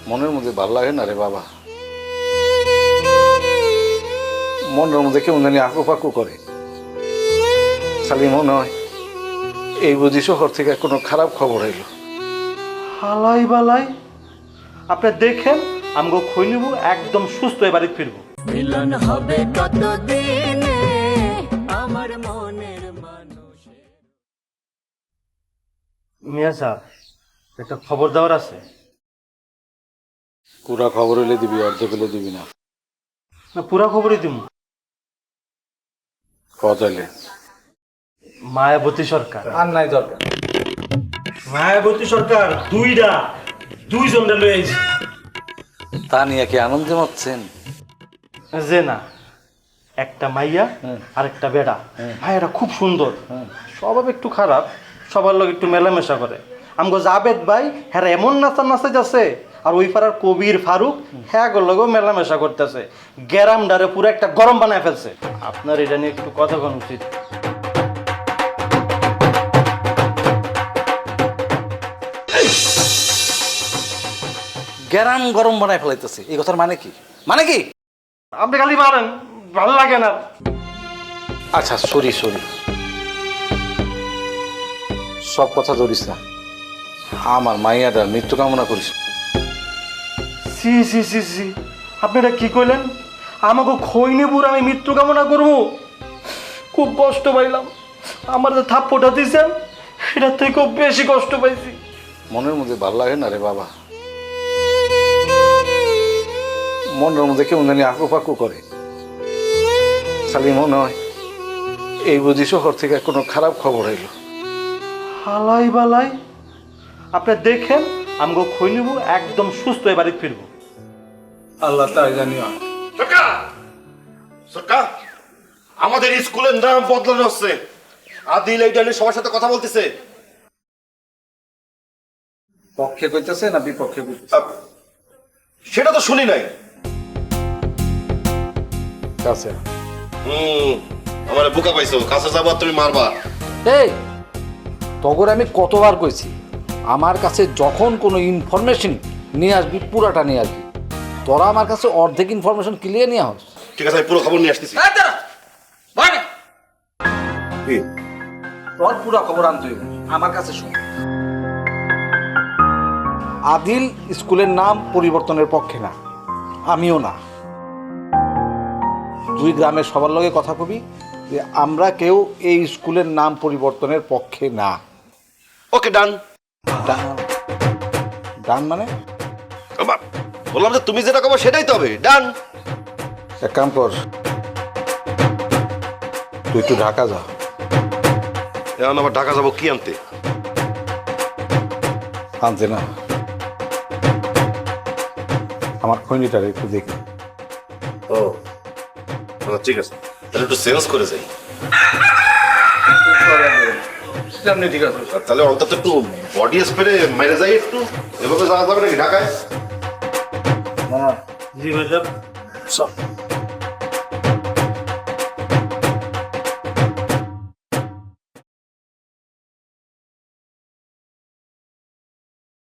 মনের মধ্যে ভাল লাগে না রে বাবা। মনের মধ্যে কেমন জানি আকু পাকু করে। খালি মনে হয় এই বুঝি শহর থেকে কোনো খারাপ খবর এলো। হালাই বালাই আপনি দেখেন আমগো খই নিব একদম সুস্থ হয়ে বাড়ি ফিরবো। মিলন হবে কতদিনে আমার মনের মানুষ। মিয়া সাহেব একটা খবর দেওয়ার আছে। পুরা খবর হলে দিবি, অর্ধেক হলে দিবি না। না পুরা খবরই দিব। কতাইলে মায়াবতী সরকার আর নাই দরকার। মায়াবতী সরকার দুইজনরে লয়ে আইছে। তা নিয়ে কি আনন্দে মাতছেন? যে না একটা মাইয়া আর একটা বেড়া। মায়েরা খুব সুন্দর, স্বভাব একটু খারাপ, সবার লোক একটু মেলামেশা করে। আমগো জাবেদ ভাই হ্যাঁ এমন নাচা যাচ্ছে, আর ওই পাড়ার কবির ফারুক হ্যাঁ লগেও মেলামেশা করতেছে। গ্যারামডারে পুরো একটা গরম বানায় ফেলছে। আপনার এটা নিয়ে একটু কথা বলা উচিত। গ্যারাম গরম বানায় ফেলাইতেছে, এই কথার মানে কি? মানে কি? আপনি খালি মারেন, ভালো লাগে না। আচ্ছা সরি, সব কথা ধরিস না। আমার মাইয়াটার মৃত্যু কামনা করিস। সি সি সি সি আপনি এটা কি কইলেন? আমাকে খই নেবুর আমি মৃত্যু কামনা করবো? খুব কষ্ট পাইলাম। আমার যে থাপ্পটা দিয়েছেন এটার থেকে খুব বেশি কষ্ট পাইছি। মনের মধ্যে ভাল লাগে না রে বাবা। মনের মধ্যে কেমন জানি আকু পাকু করে। খালি মনে হয় এই বুঝি শহর থেকে কোনো খারাপ খবর এলো। হালাই বালাই আপনি দেখেন আমগো খই নেবু একদম সুস্থ হয়ে বাড়ি ফিরবো। আল্লাহ তাই জানিও। সরকার সরকার আমাদের স্কুলের নাম বদলানো হচ্ছে। আদিল এইটা নিয়ে সবার সাথে কথা বলতেছে। পক্ষে কইতেছে না বিপক্ষে কইতেছে? সেটা তো শুনি নাই। কাছে আমার বোকা পাইছো, কাছে যাবো তুমি মারবা। এই তগর আমি কতবার কইছি আমার কাছে যখন কোনো ইনফরমেশন নিয়ে আসবি পুরাটা নিয়ে আসবি। তোরা আমার কাছে অর্ধেক ইনফরমেশন ক্লিয়ার নিয়ে আস। ঠিক আছে, আমি পুরো খবর নিয়ে আসতেছি। তোর পুরা খবর আনতে হইব আমার কাছে। শোন, আদিল স্কুলের নাম পরিবর্তনের পক্ষে না, আমিও না। দুই গ্রামের সবার লগে কথা কবি যে আমরা কেউ এই স্কুলের নাম পরিবর্তনের পক্ষে না। ওকে ডান। ডান মানে? বললাম যে তুমি যেটা কবে সেটাই তো হবে। ডান। এক কাম কর, তুই একটু ঢাকা যা। এখন আবার ঢাকা যাবো কি আনতে? আনতে না, আমার খৈনিটারে একটু দেখি। ও ঠিক আছে, তাহলে একটু সেন্স করে যাই। ঠিক আছে, তাহলে অন্তত একটু বডি স্প্রে মেরে যাই একটু। এভাবে যাওয়া যাবে নাকি ঢাকায়? জি ভাই সব